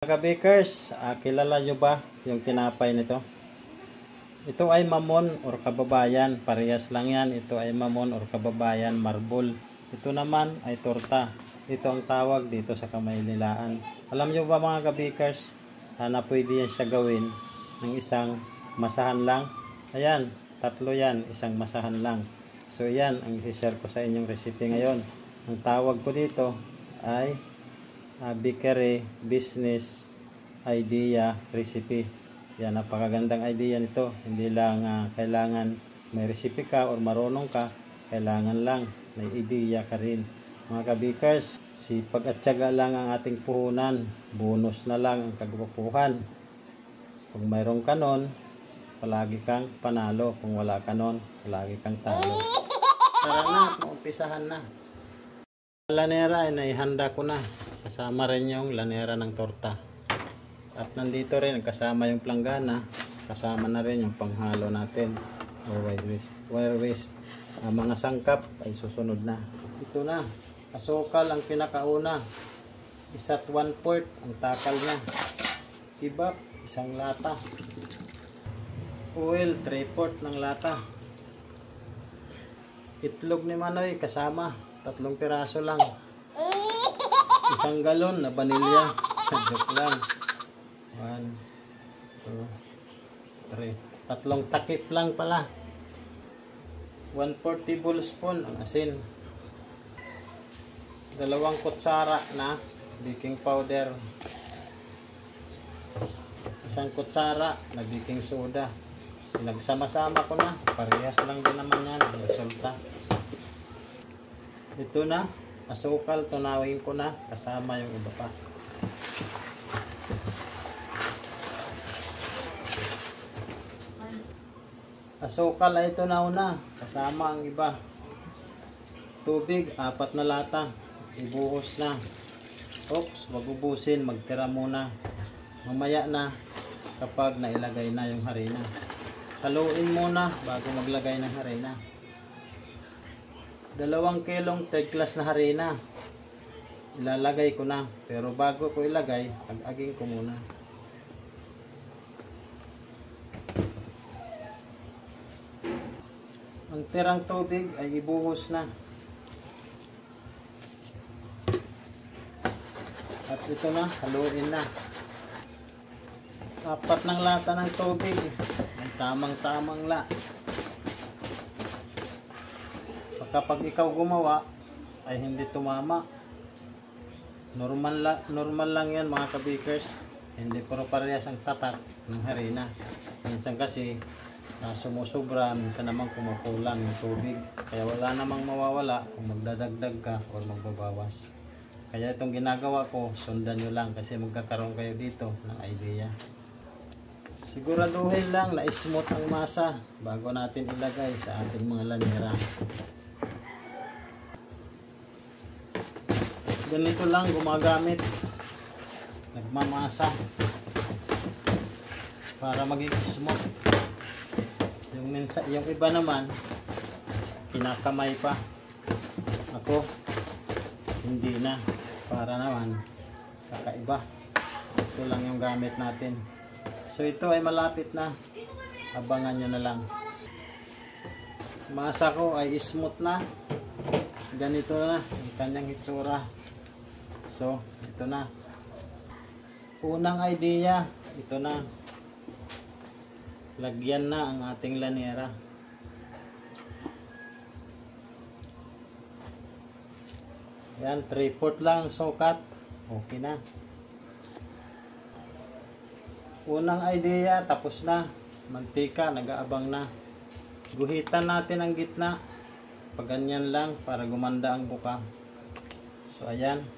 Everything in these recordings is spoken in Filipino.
Mga bakers, kilala nyo ba yung tinapay nito? Ito ay mamon or kababayan, parehas lang yan. Ito ay mamon or kababayan, marble. Ito naman ay torta. Ito ang tawag dito sa Kamaynilaan. Alam nyo ba mga kabakers, na pwede yan siya gawin ng isang masahan lang? Ayan, tatlo yan, isang masahan lang. So yan ang i-share ko sa inyong recipe ngayon. Ang tawag ko dito ay bakery business idea recipe. Yan, napakagandang idea nito. Hindi lang kailangan may recipe ka or marunong ka, kailangan lang may idea ka rin. Mga kabakers, sipag at tiyaga lang ang ating puhunan. Bonus na lang ang kagwapuhan. Kung mayroong kanon, palagi kang panalo. Kung wala kanon, palagi kang talo. Tara na, maumpisahan na. Lanera ay naihanda ko na. Kasama rin yung lanera ng torta. At nandito rin kasama yung planggana. Kasama na rin yung panghalo natin. Wire waste. Mga sangkap ay susunod na. Ito na. Asukal ang pinakauna. 1/4 ang takal niya. Ibap, isang lata. Oil, 3/4 ng lata. Itlog ni Manoy kasama. 3 piraso lang. 1 galon na vanilya. Joke lang. 1, 2, 3. 3 takip lang pala. 1/4 tablespoon ang asin. 2 kutsara na baking powder. 1 kutsara na baking soda. Pinagsama-sama ko na. Parehas lang din naman yan ang resulta. Ito na. Asukal, tunawin ko na. Kasama yung iba pa. Asukal ay ito na una. Kasama ang iba. Tubig, 4 na lata. Ibuhos na. Oops, wag ubusin. Magtira muna. Mamaya na kapag nailagay na yung harina. Haluin muna bago maglagay ng harina. 2 kilong third class na harina. Ilalagay ko na. Pero bago ko ilagay, ag-aging ko muna. Ang tirang tubig ay ibuhos na. At ito na, haluin na. 4 ng lata ng tubig. Ang tamang-tamang la. Kapag ikaw gumawa ay hindi tumama. Normal lang yan mga kabakers. Hindi puro parehas ang tatak ng harina. Minsan kasi sumusobra, minsan naman kumukulang yung tubig. Kaya wala namang mawawala kung magdadagdag ka o magbabawas. Kaya itong ginagawa ko, sundan nyo lang kasi magkakaroon kayo dito ng idea. Siguraduhin lang na smooth ang masa bago natin ilagay sa ating mga lanera. Ganito lang gumagamit. Nagmamasa para maging smooth. Yung iba naman kinakamay pa. Ako hindi na, para naman kakaiba. Ito lang yung gamit natin. So ito ay malapit na. Abangan nyo na lang. Masa ko ay smooth na. Ganito na yung kanyang hitsura. So, ito na. Unang idea, ito na. Lagyan na ang ating lanera. Yan, 3/4 lang sukat. Okay na. Unang idea, tapos na. Mantika, nag-aabang na. Guhitan natin ang gitna. Paganyan lang para gumanda ang buka. So, ayan.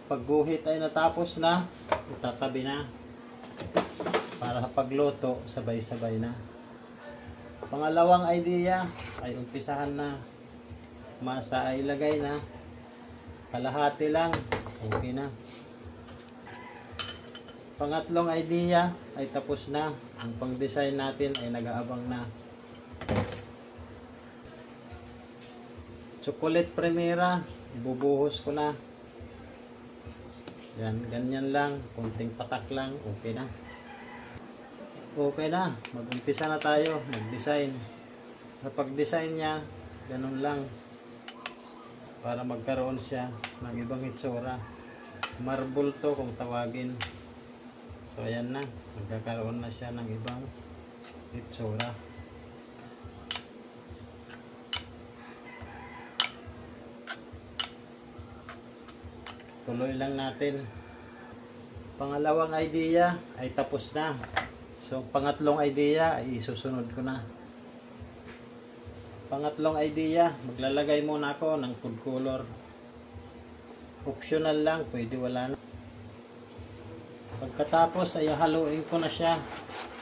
Pag guhit ay natapos na, itatabi na para pagluto sabay-sabay na. Pangalawang idea ay umpisahan na. Masa ay ilagay na. Kalahati lang, okay na. Pangatlong idea ay tapos na. Ang pang-design natin ay nag-aabang na. Chocolate Primera, ibubuhos ko na. Yan, ganyan lang, konting patak lang, okay na. Okay na, mag-umpisa na tayo, mag-design. Kapag design niya, ganun lang. Para magkaroon siya ng ibang itsura. Marble to kung tawagin. So ayan na, magkakaroon na siya ng ibang itsura. Tuloy lang natin. Pangalawang idea ay tapos na. So pangatlong idea ay isusunod ko na. Pangatlong idea, maglalagay muna ako ng food color. Optional lang, pwede wala na. Pagkatapos ay haluin ko na siya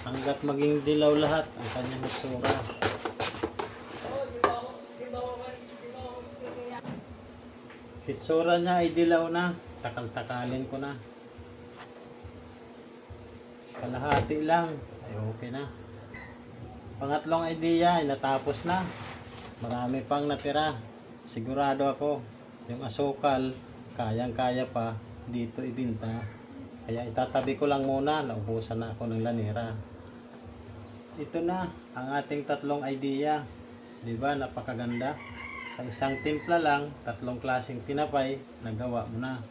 hanggat maging dilaw lahat ang kanyang itsura. Itsura niya ay dilaw na, takal-takalin ko na. Kalahati lang, ay okay na. Pangatlong idea ay natapos na. Marami pang natira. Sigurado ako, yung asukal, kayang-kaya pa dito ibinta. Kaya itatabi ko lang muna, naubusan na ako ng lanira. Ito na ang ating tatlong idea. Diba, napakaganda. Sa isang timpla lang, tatlong klaseng tinapay, nagawa mo na.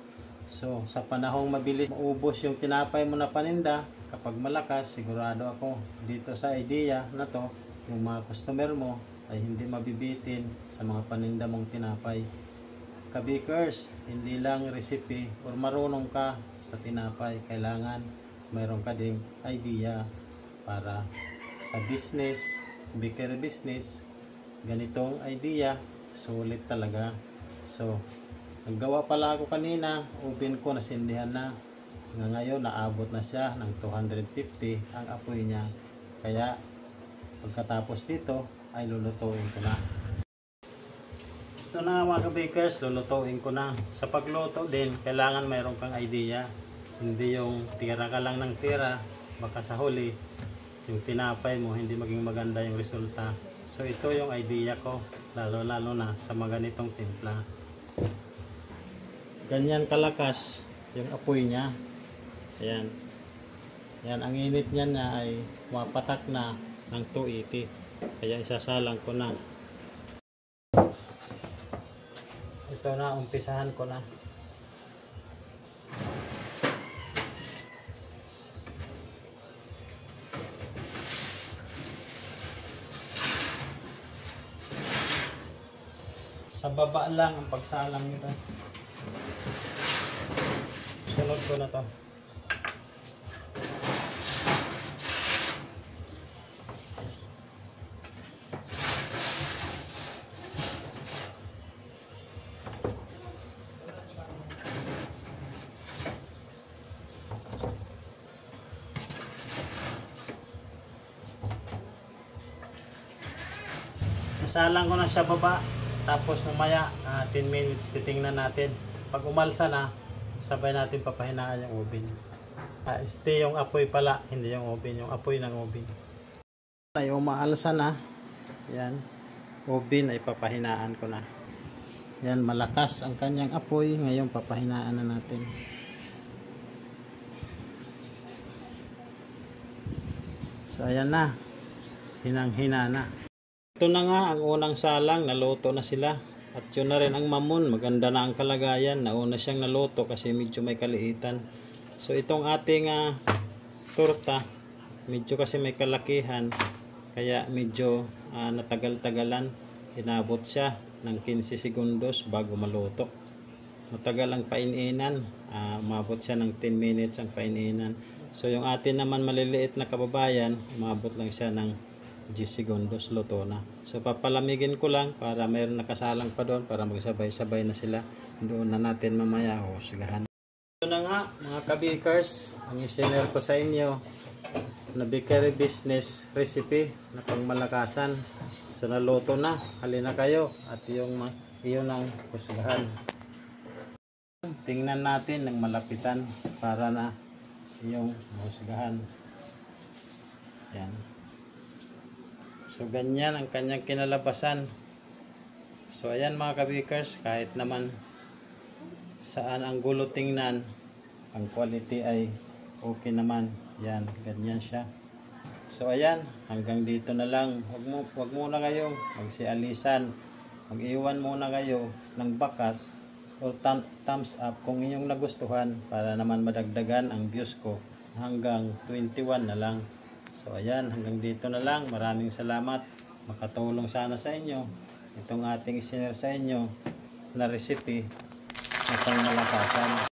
So, sa panahong mabilis maubos yung tinapay mo na paninda, kapag malakas, sigurado ako, dito sa idea na to, yung mga customer mo ay hindi mabibitin sa mga paninda mong tinapay. Kabikers, hindi lang recipe or marunong ka sa tinapay, kailangan mayroon ka ding idea para sa business, bakery business, ganitong idea, sulit talaga. So, naggawa pala ako kanina, oven ko nasindihan na. Ngayon, naabot na siya ng 250 ang apoy niya. Kaya, pagkatapos dito, ay lulutuin ko na. Ito na mga kabakers, lulutuin ko na. Sa pagluto din, kailangan mayroon kang idea. Hindi yung tira ka lang ng tira, baka sa huli, yung tinapay mo, hindi maging maganda yung resulta. So, ito yung idea ko. Lalo na sa mga ganitong timpla. Ganyan kalakas yung apoy niya. Ayan. Yan, ang init niya na ay mapatak na ng 280. Kaya isasalang ko na. Ito na, umpisahan ko na. Sa baba lang ang pagsalang nito. Sunod ko na to. Isalang ko na siya baba. Tapos mamaya 10 minutes titingnan natin. Pag umalsa na, sabay natin papahinaan yung oven. Stay yung apoy pala, hindi yung oven, yung apoy ng oven. Ay umaalsa na. Yan. Oven ay papahinaan ko na. Yan, malakas ang kanyang apoy. Ngayon papahinaan na natin. So ayan na. Hinang-hina na. Ito na nga ang unang salang, naluto na sila. At yun na rin ang mamon, maganda na ang kalagayan. Nauna siyang naluto kasi medyo may kaliitan. So itong ating torta, medyo kasi may kalakihan. Kaya medyo natagal-tagalan. Inabot siya ng 15 segundos bago maluto. Matagal ang paininan. Umabot siya ng 10 minutes ang paininan. So yung atin naman maliliit na kababayan, umabot lang siya ng 10 segundos, luto na. So papalamigin ko lang para mayroon nakasalang pa doon para magsabay-sabay na sila. Doon na natin mamaya husgahan. Ito na nga mga kabakers, ang i-share ko sa inyo na bakery business recipe na pangmalakasan. So naluto na, halina kayo at iyon ang husgahan. Tingnan natin ng malapitan para na yung husgahan. Yan. So ganyan ang kanyang kinalabasan. So ayan mga kabikers, kahit naman saan ang gulo tingnan, ang quality ay okay naman. Yan, ganyan siya. So ayan, hanggang dito na lang. Wag muna kayong magsialisan. Mag-iwan muna kayo ng bakat o thumbs up kung inyong nagustuhan para naman madagdagan ang views ko hanggang 21 na lang. So ayan, hanggang dito na lang. Maraming salamat. Makatulong sana sa inyo itong ating share sa inyo na recipe na pangmalakasan.